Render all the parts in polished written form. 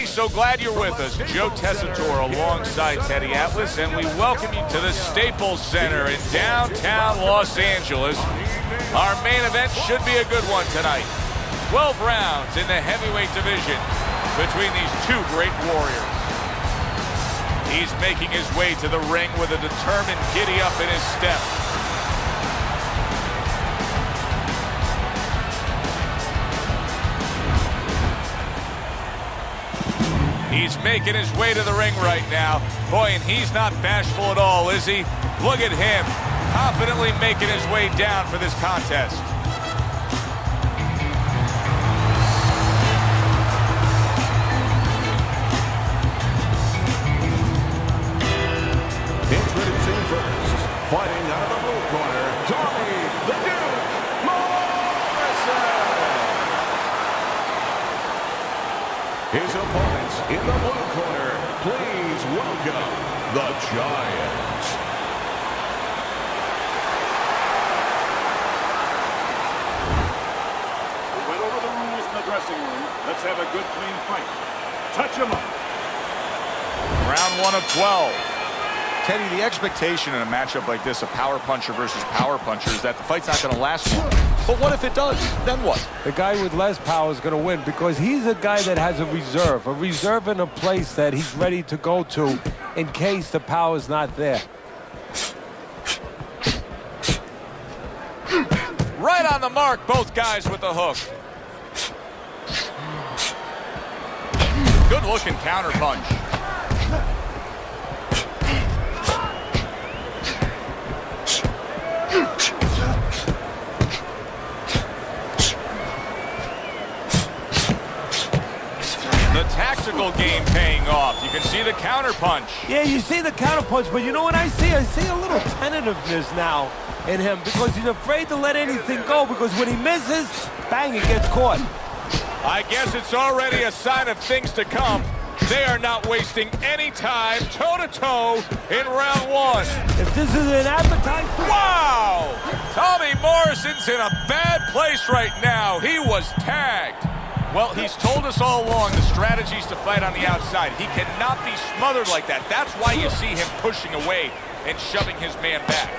everybody. So glad you're with us. Joe Tessitore alongside Teddy Atlas, and we welcome you to the Staples Center in downtown Los Angeles. Our main event should be a good one tonight. 12 rounds in the heavyweight division between these two great warriors. He's making his way to the ring with a determined giddy-up in his step. He's making his way to the ring right now. Boy, and he's not bashful at all, is he? Look at him, confidently making his way down for this contest. Introducing first, fighting out of the blue corner, Tomi, the Duke, Morison. His opponents in the blue corner, please welcome the Giant. We went over the rules in the dressing room. Let's have a good, clean fight. Touch him up. Round 1 of 12. Teddy, the expectation in a matchup like this, a power puncher versus power puncher, is that the fight's not going to last long. But what if it does? Then what? The guy with less power is going to win because he's a guy that has a reserve in a place that he's ready to go to in case the power is not there. Right on the mark, both guys with the hook. Good-looking counter punch. The tactical game paying off. You can see the counter punch. Yeah, you see the counter punch, but you know what I see? I see a little tentativeness now in him because he's afraid to let anything go because when he misses, bang, he gets caught. I guess it's already a sign of things to come. They are not wasting any time toe-to-toe in round 1. If this is an appetite... Wow! Tommy Morrison's in a bad place right now. He was tagged. Well, he's told us all along the strategies to fight on the outside. He cannot be smothered like that. That's why you see him pushing away and shoving his man back.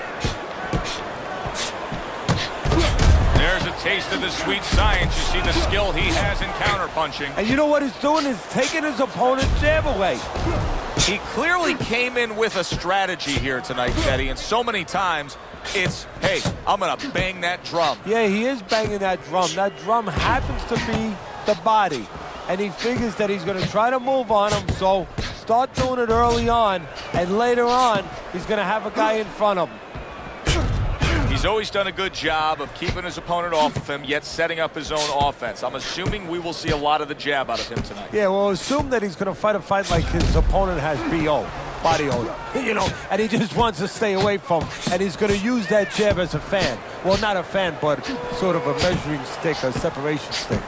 There's a taste of the sweet science. You see the skill he has in counterpunching. And you know what he's doing is taking his opponent's jab away. He clearly came in with a strategy here tonight, Teddy, and so many times it's, hey, I'm going to bang that drum. Yeah, he is banging that drum. That drum happens to be the body, and he figures that he's going to try to move on him, so start doing it early on, and later on, he's going to have a guy in front of him. He's always done a good job of keeping his opponent off of him, yet setting up his own offense. I'm assuming we will see a lot of the jab out of him tonight. Yeah, well, assume that he's going to fight a fight like his opponent has BO, body odor, you know, and he just wants to stay away from him, and he's going to use that jab as a fan. Well, not a fan, but sort of a measuring stick, a separation stick.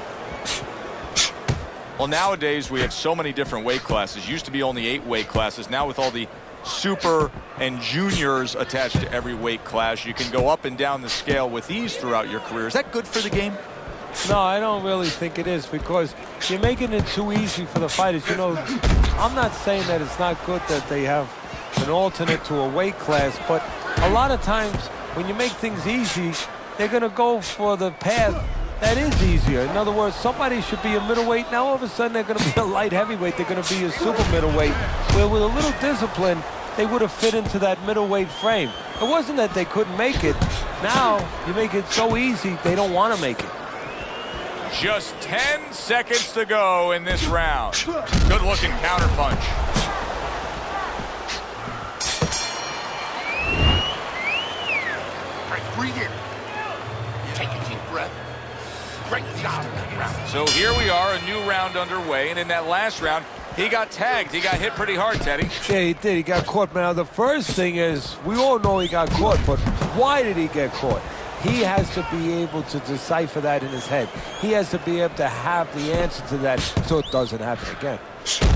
Well, nowadays we have so many different weight classes. Used to be only 8 weight classes. Now with all the super and juniors attached to every weight class, you can go up and down the scale with ease throughout your career. Is that good for the game? No, I don't really think it is because you're making it too easy for the fighters. You know, I'm not saying that it's not good that they have an alternate to a weight class, but a lot of times when you make things easy, they're going to go for the path that is easier. In other words, somebody should be a middleweight. Now all of a sudden they're going to be a light heavyweight. They're going to be a super middleweight, where with a little discipline, they would have fit into that middleweight frame. It wasn't that they couldn't make it. Now you make it so easy, they don't want to make it. Just 10 seconds to go in this round. Good-looking counterpunch. All right, breathe in. Take a deep breath. Great job in that round. So here we are, a new round underway, and in that last round, he got tagged. He got hit pretty hard, Teddy. Yeah, he did. He got caught. Now, the first thing is, we all know he got caught, but why did he get caught? He has to be able to decipher that in his head. He has to be able to have the answer to that so it doesn't happen again.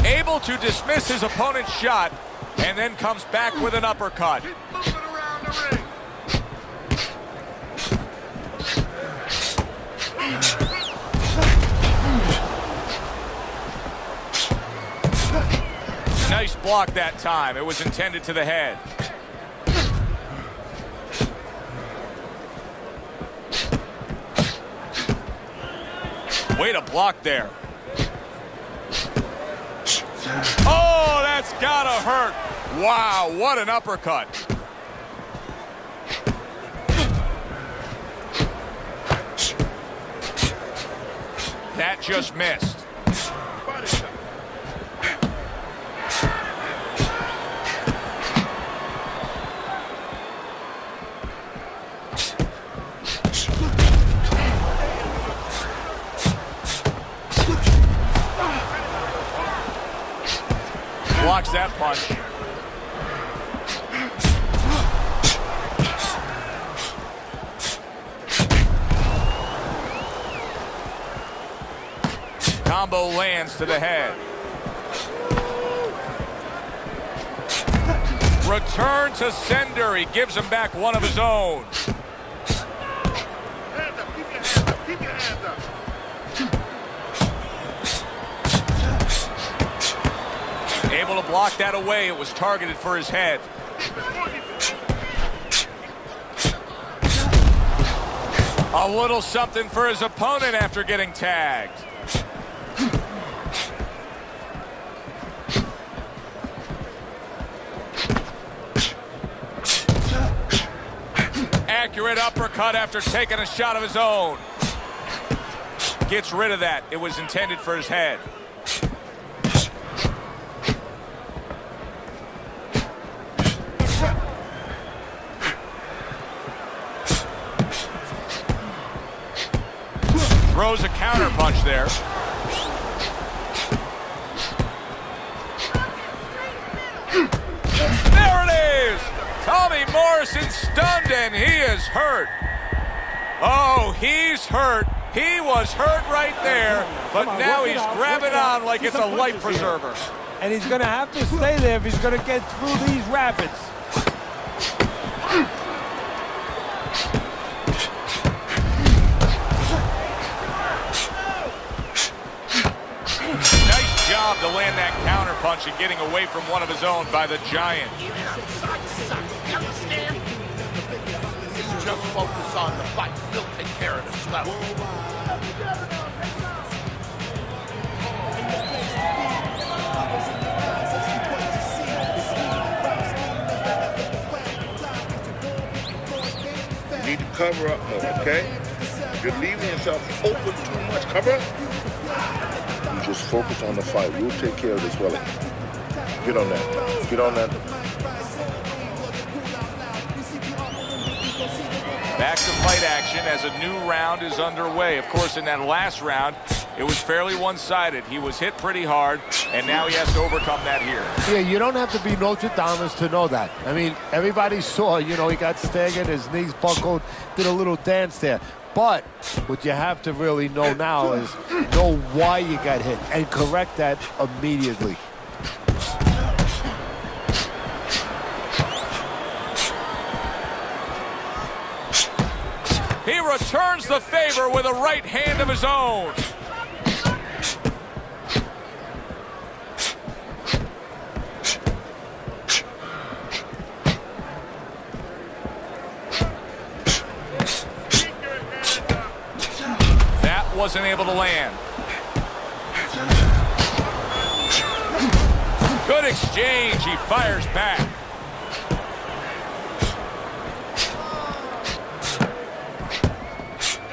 Able to dismiss his opponent's shot, and then comes back with an uppercut. Keep moving around the ring. Nice block that time. It was intended to the head. Way to block there. Oh, that's gotta hurt. Wow, what an uppercut. That just missed. Blocks that punch. Combo lands to the head. Return to sender. He gives him back one of his own. Hands up, keep your hands up, keep your hands up. Able to block that away. It was targeted for his head. A little something for his opponent after getting tagged. Accurate uppercut after taking a shot of his own. Gets rid of that. It was intended for his head. Throws a counter punch there. There it is! Tommy Morrison stunned and he is hurt. Oh, he's hurt. He was hurt right there, but now he's grabbing on like it's a life preserver. And he's going to have to stay there if he's going to get through these rapids. Nice job to land that counter punch and getting away from one of his own by the Giant. You understand? Just focus on the fight. We'll take care of the swell. You need to cover up more, okay? You're leaving yourself open too much. Cover up. You just focus on the fight. We'll take care of this swelling. Get on that. Get on that. Back to fight action as a new round is underway. Of course, in that last round, it was fairly one-sided. He was hit pretty hard, and now he has to overcome that here. Yeah, you don't have to be Nostradamus to know that. I mean, everybody saw, you know, he got staggered, his knees buckled, did a little dance there. But what you have to really know now is know why you got hit and correct that immediately. He returns the favor with a right hand of his own. That wasn't able to land. Good exchange. He fires back.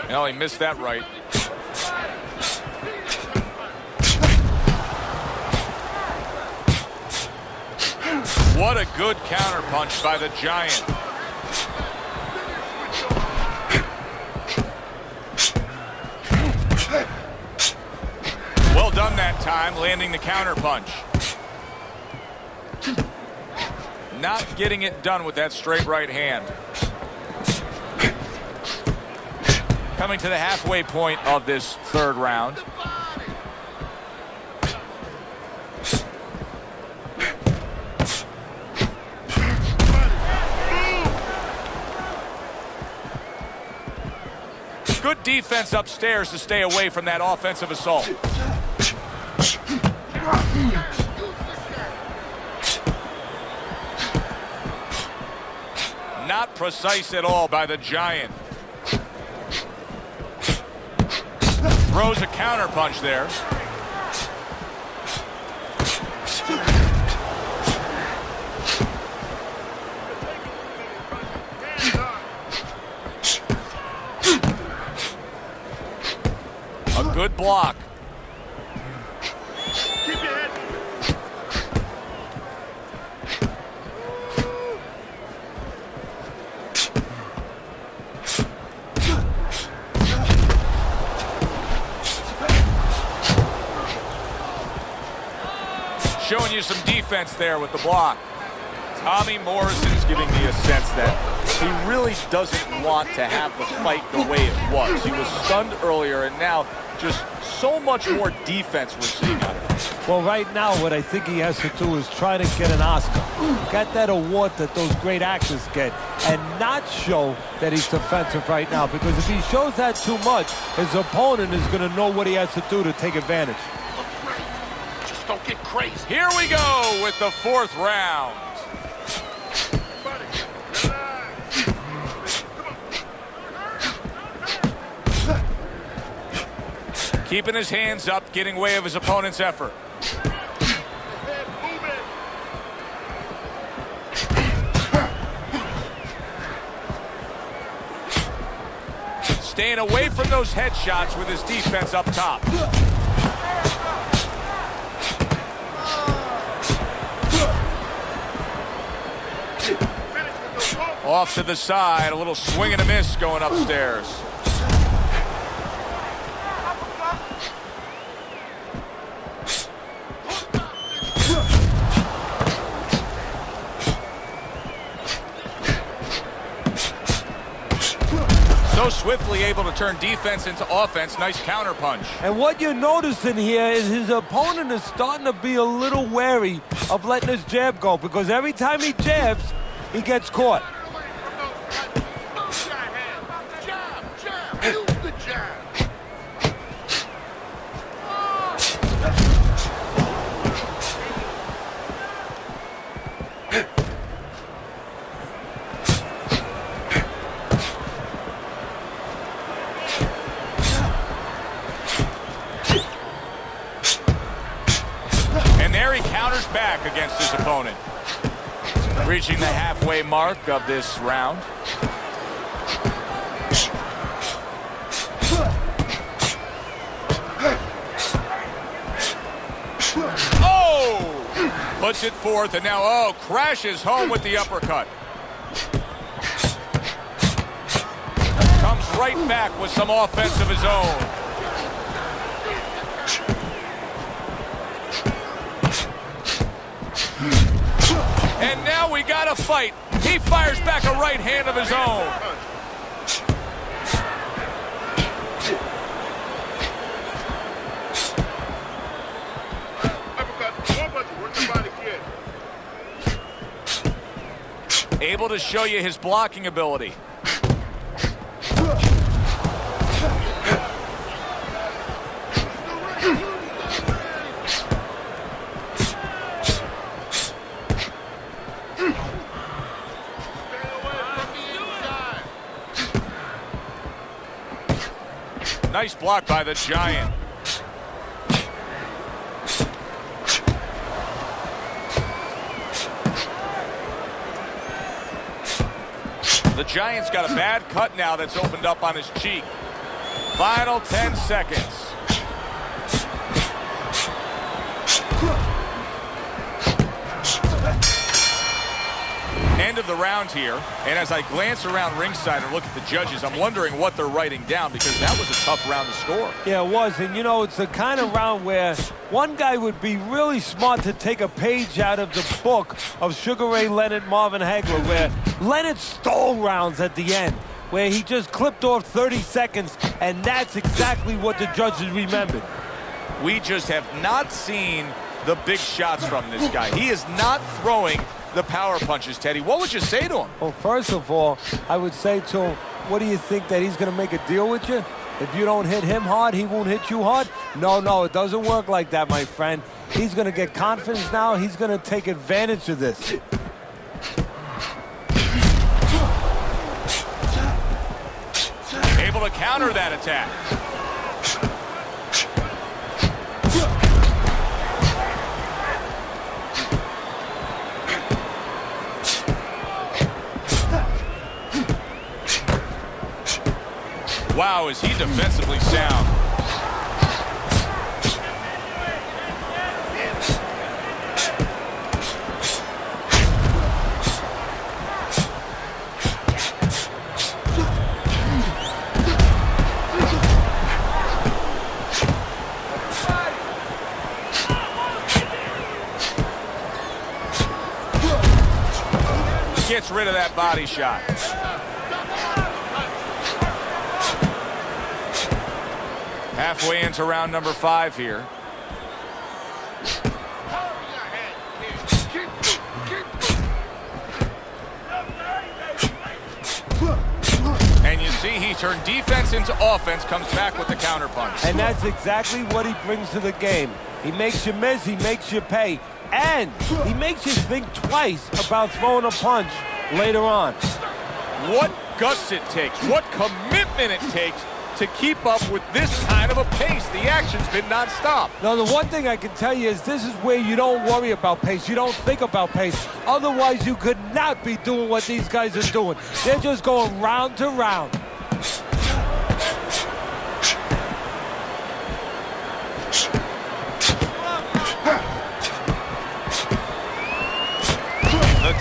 No, he missed that right. What a good counter punch by the Giant. Well done that time, landing the counter punch. Not getting it done with that straight right hand. Coming to the halfway point of this third round. Good defense upstairs to stay away from that offensive assault. precise at all by the Giant. Throws a counter punch there. A good block. Keep your head. Showing you some defense there with the block. Tommy Morison's giving me a sense that he really doesn't want to have the fight the way it was. He was stunned earlier, and now just so much more defense we're seeing out of him. Well, right now, what I think he has to do is try to get an Oscar. Get that award that those great actors get, and not show that he's defensive right now. Because if he shows that too much, his opponent is going to know what he has to do to take advantage. Just don't get crazy. Here we go with the 4th round. Keeping his hands up, getting way of his opponent's effort. Staying away from those headshots with his defense up top. Off to the side, a little swing and a miss going upstairs. So swiftly able to turn defense into offense. Nice counter punch. And what you're noticing here is his opponent is starting to be a little wary of letting his jab go, because every time he jabs, he gets caught. Jab. Use the jab. And there he counters back against his opponent. Reaching the halfway mark of this round. Oh! Puts it forth, and now, crashes home with the uppercut. Comes right back with some offense of his own. And now we got a fight. He fires back a right hand of his own. Able to show you his blocking ability. Nice block by the Giant. The Giant's got a bad cut now that's opened up on his cheek. Final 10 seconds. End of the round here, and as I glance around ringside and look at the judges, I'm wondering what they're writing down, because that was a tough round to score. Yeah, it was, and you know, it's the kind of round where one guy would be really smart to take a page out of the book of Sugar Ray Leonard, Marvin Hagler, where Leonard stole rounds at the end, where he just clipped off 30 seconds, and that's exactly what the judges remembered. We just have not seen the big shots from this guy. He is not throwing the power punches, Teddy. What would you say to him? Well, first of all, I would say to him, what do you think, that he's going to make a deal with you? If you don't hit him hard, he won't hit you hard? No, it doesn't work like that, my friend. He's going to get confidence now. He's going to take advantage of this. counter that attack. Wow, is he defensively sound. Gets rid of that body shot. Halfway into round number 5 here. And you see he turned defense into offense, comes back with the counterpunch. And that's exactly what he brings to the game. He makes you miss, he makes you pay. And he makes you think twice about throwing a punch later on. What guts it takes, what commitment it takes to keep up with this kind of a pace. The action's been nonstop. Now, the one thing I can tell you is this is where you don't worry about pace. You don't think about pace. Otherwise, you could not be doing what these guys are doing. They're just going round to round.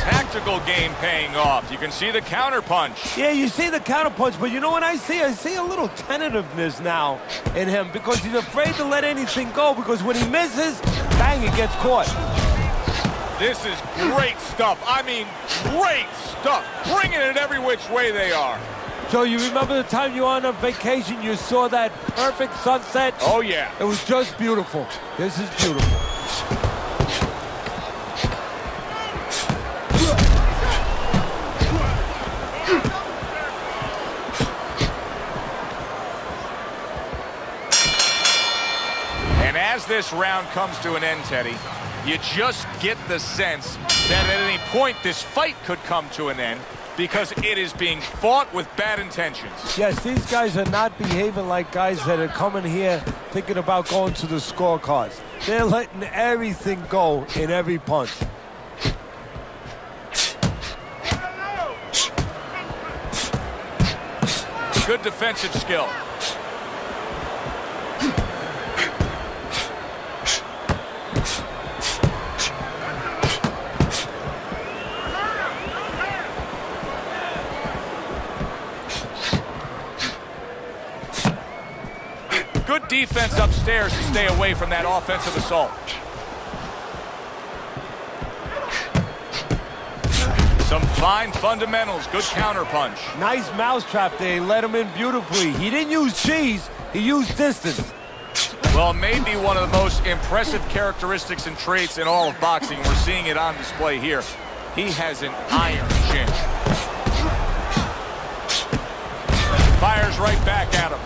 Tactical game paying off. You can see the counter punch. Yeah, you see the counter punch, but you know what I see? I see a little tentativeness now in him because he's afraid to let anything go because when he misses, bang, it gets caught. This is great stuff. I mean, great stuff. Bringing it every which way they are. Joe, you remember the time you were on a vacation, you saw that perfect sunset? Oh, yeah. It was just beautiful. This is beautiful. As this round comes to an end, Teddy, you just get the sense that at any point this fight could come to an end because it is being fought with bad intentions. Yes, these guys are not behaving like guys that are coming here thinking about going to the scorecards. They're letting everything go in every punch. Good defensive skill. Good defense upstairs to stay away from that offensive assault. Some fine fundamentals, good counterpunch. Nice mousetrap there, he let him in beautifully. He didn't use cheese, he used distance. Well, maybe one of the most impressive characteristics and traits in all of boxing. We're seeing it on display here. He has an iron chin. Fires right back at him.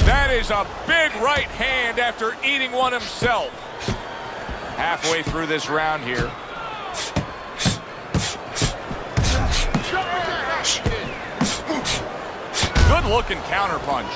That is a big right hand after eating one himself. Halfway through this round here. Good looking counterpunch.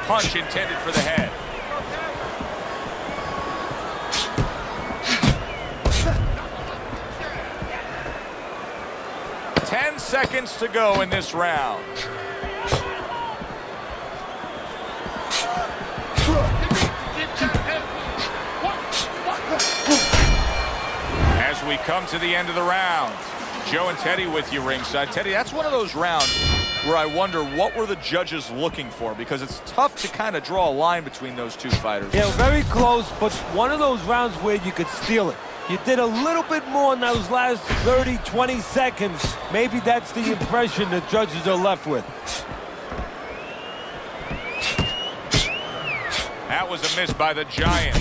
punch intended for the head. Ten seconds to go in this round. As we come to the end of the round, Joe and Teddy with you ringside. Teddy, that's one of those rounds where I wonder what were the judges looking for, because it's tough to kind of draw a line between those two fighters. Yeah, very close, but one of those rounds where you could steal it. You did a little bit more in those last 30, 20 seconds. Maybe that's the impression the judges are left with. That was a miss by the Giant.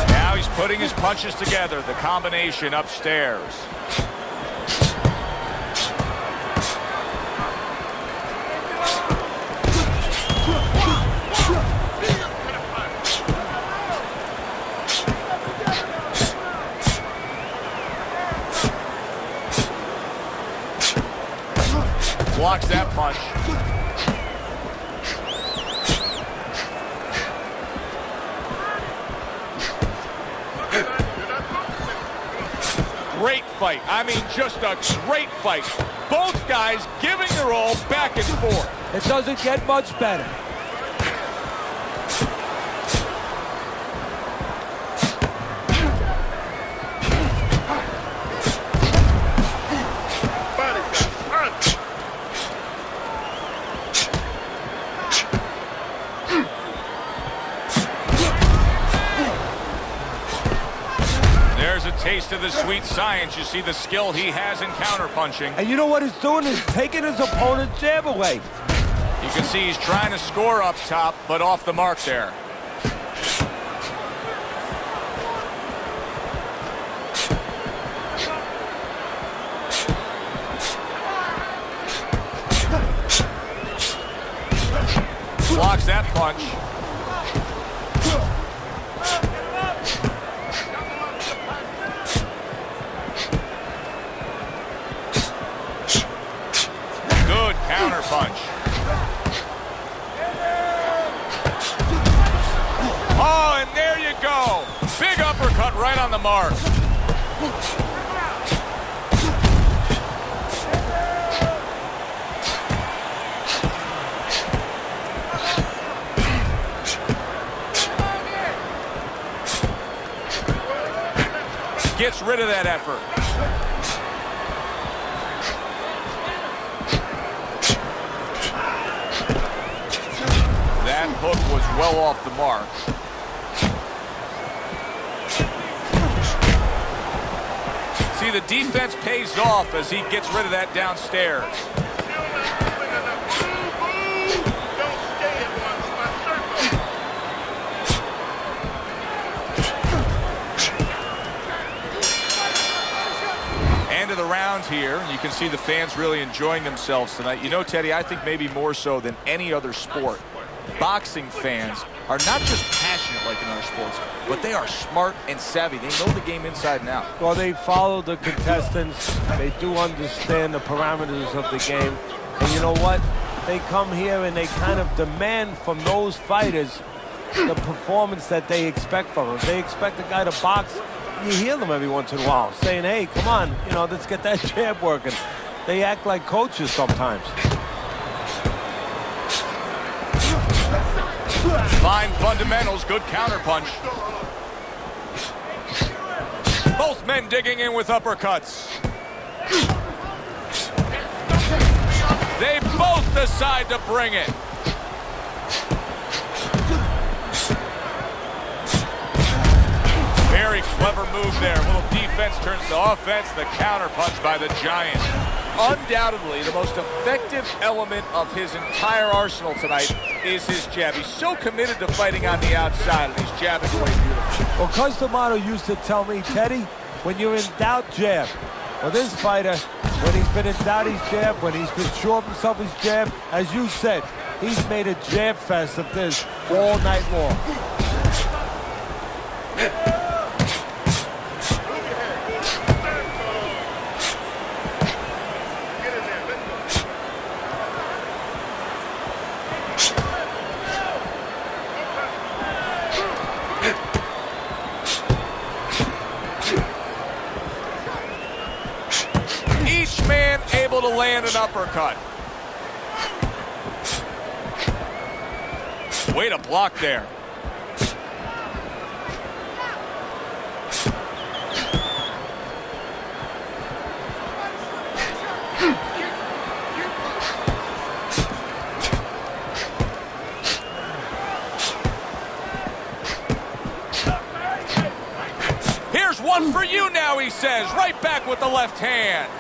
Now he's putting his punches together, the combination upstairs. Blocks that punch. Great fight. I mean, just a great fight. Both guys giving their all back and forth. It doesn't get much better. Taste of the sweet science. You see the skill he has in counterpunching. And you know what he's doing is taking his opponent's jab away. You can see he's trying to score up top, but off the mark there. Blocks that punch. Counter punch. Oh, and there you go. Big uppercut right on the mark. Gets rid of that effort. That hook was well off the mark. See, the defense pays off as he gets rid of that downstairs. End of the round here. You can see the fans really enjoying themselves tonight. You know, Teddy, I think maybe more so than any other sport, boxing fans are not just passionate like in other sports, but they are smart and savvy. They know the game inside and out. Well, they follow the contestants. They do understand the parameters of the game. And you know what? They come here and they kind of demand from those fighters the performance that they expect from them. If they expect a guy to box, you hear them every once in a while saying, hey, come on, you know, let's get that jab working. They act like coaches sometimes. Fine fundamentals, good counterpunch. Both men digging in with uppercuts. They both decide to bring it. Very clever move there. A little defense turns to offense. The counterpunch by the Giant. Undoubtedly, the most effective element of his entire arsenal tonight is his jab. He's so committed to fighting on the outside, and he's jabbing away beautifully. Well, Cus D'Amato used to tell me, Teddy, when you're in doubt, jab. Well, this fighter, when he's been in doubt, he's jab. When he's been sure of himself, he's jab. As you said, he's made a jab fest of this all night long. land an uppercut. Way to block there. Here's one for you now, he says. Right back with the left hand.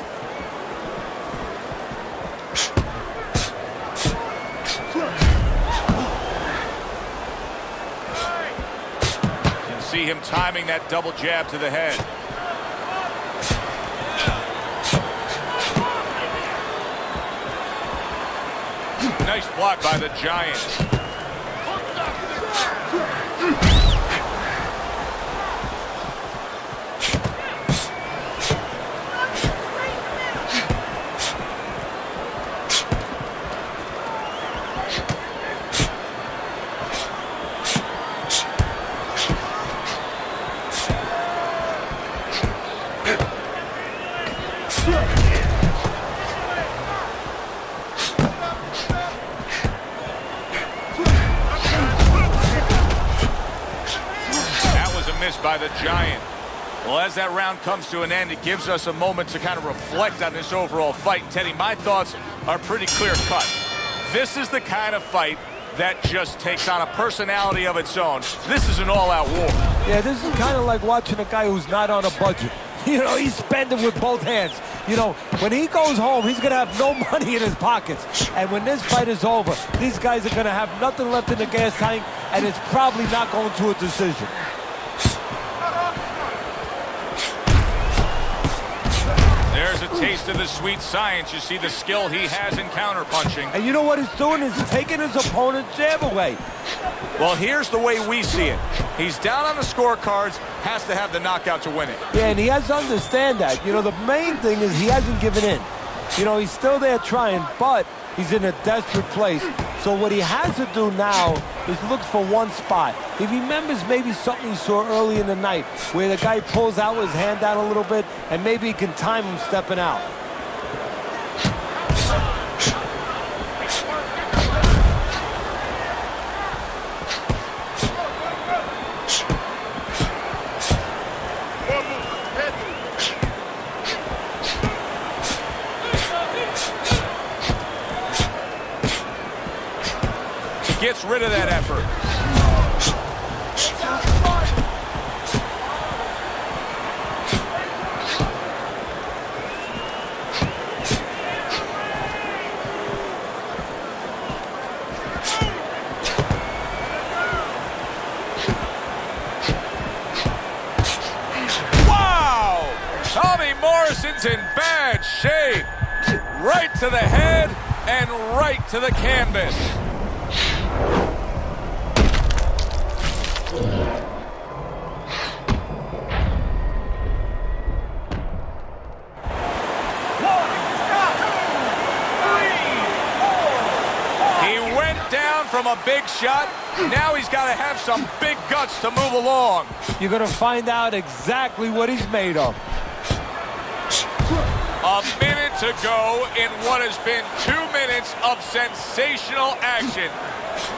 You can see him timing that double jab to the head. Nice block by the Giant. By the Giant. Well, as that round comes to an end, it gives us a moment to kind of reflect on this overall fight. Teddy, my thoughts are pretty clear-cut. This is the kind of fight that just takes on a personality of its own. This is an all-out war. Yeah, this is kind of like watching a guy who's not on a budget. You know, he's spending with both hands. You know, when he goes home, he's going to have no money in his pockets. And when this fight is over, these guys are going to have nothing left in the gas tank, and it's probably not going to a decision. There's a taste of the sweet science. You see the skill he has in counterpunching. And you know what he's doing is taking his opponent's jab away. Well, here's the way we see it. He's down on the scorecards, has to have the knockout to win it. Yeah, and he has to understand that. You know, the main thing is he hasn't given in. You know, he's still there trying, but he's in a desperate place. So what he has to do now is look for one spot. He remembers maybe something he saw early in the night where the guy pulls out his hand down a little bit, and maybe he can time him stepping out. Gets rid of that effort. Wow! Tommy Morison's in bad shape. Right to the head and right to the canvas. From a big shot, now he's got to have some big guts to move along. You're going to find out exactly what he's made of. A minute to go in what has been 2 minutes of sensational action.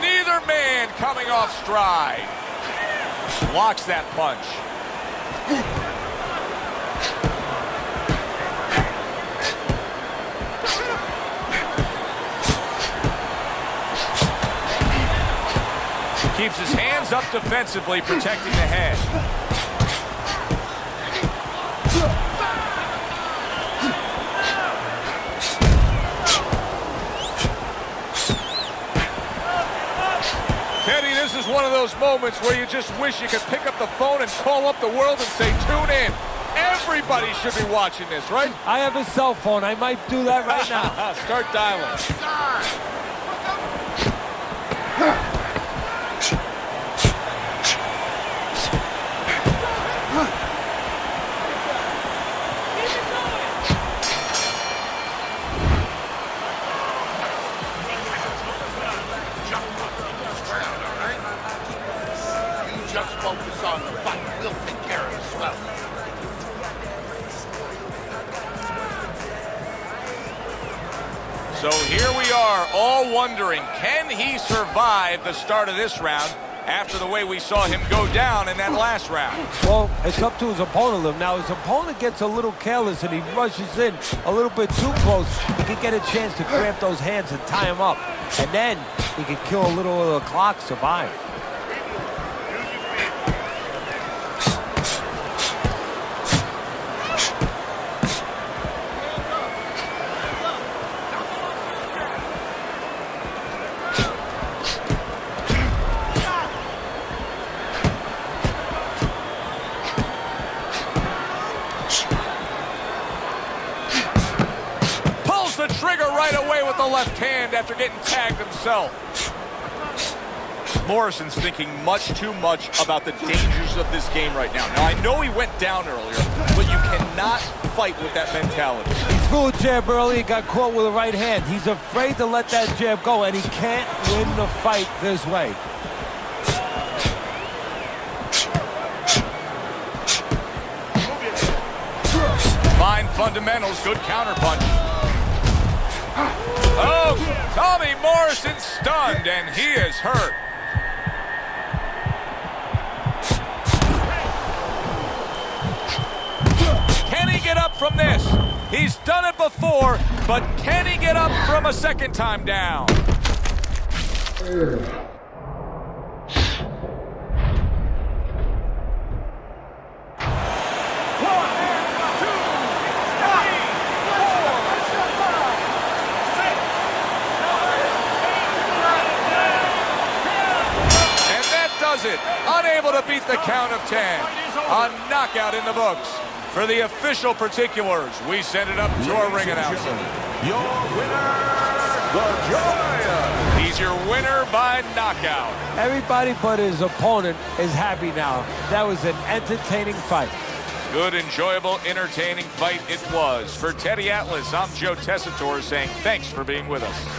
Neither man coming off stride. Blocks that punch. Keeps his hands up defensively, protecting the head. Teddy, this is one of those moments where you just wish you could pick up the phone and call up the world and say, tune in. Everybody should be watching this, right? I have a cell phone. I might do that right now. Start dialing. Just focus on the fight. We'll take care of the swelling. So here we are, all wondering, can he survive the start of this round after the way we saw him go down in that last round? Well, it's up to his opponent. Now, his opponent gets a little careless and he rushes in a little bit too close. He could get a chance to cramp those hands and tie him up. And then he could kill a little of the clock, survive. The trigger right away with the left hand after getting tagged himself. Morison's thinking much too much about the dangers of this game right now. Now, I know he went down earlier, but you cannot fight with that mentality. He threw a jab early and got caught with the right hand. He's afraid to let that jab go, and he can't win the fight this way. Fine fundamentals, good counterpunch. Oh, Tommy Morrison stunned, and he is hurt. Can he get up from this? He's done it before, but can he get up from a second time down? It. Unable to beat the count of 10. A knockout in the books. For the official particulars, we send it up to our ring announcer. Your winner, the Giant. He's your winner by knockout. Everybody but his opponent is happy now. That was an entertaining fight. Good, enjoyable, entertaining fight it was. For Teddy Atlas, I'm Joe Tessitore saying thanks for being with us.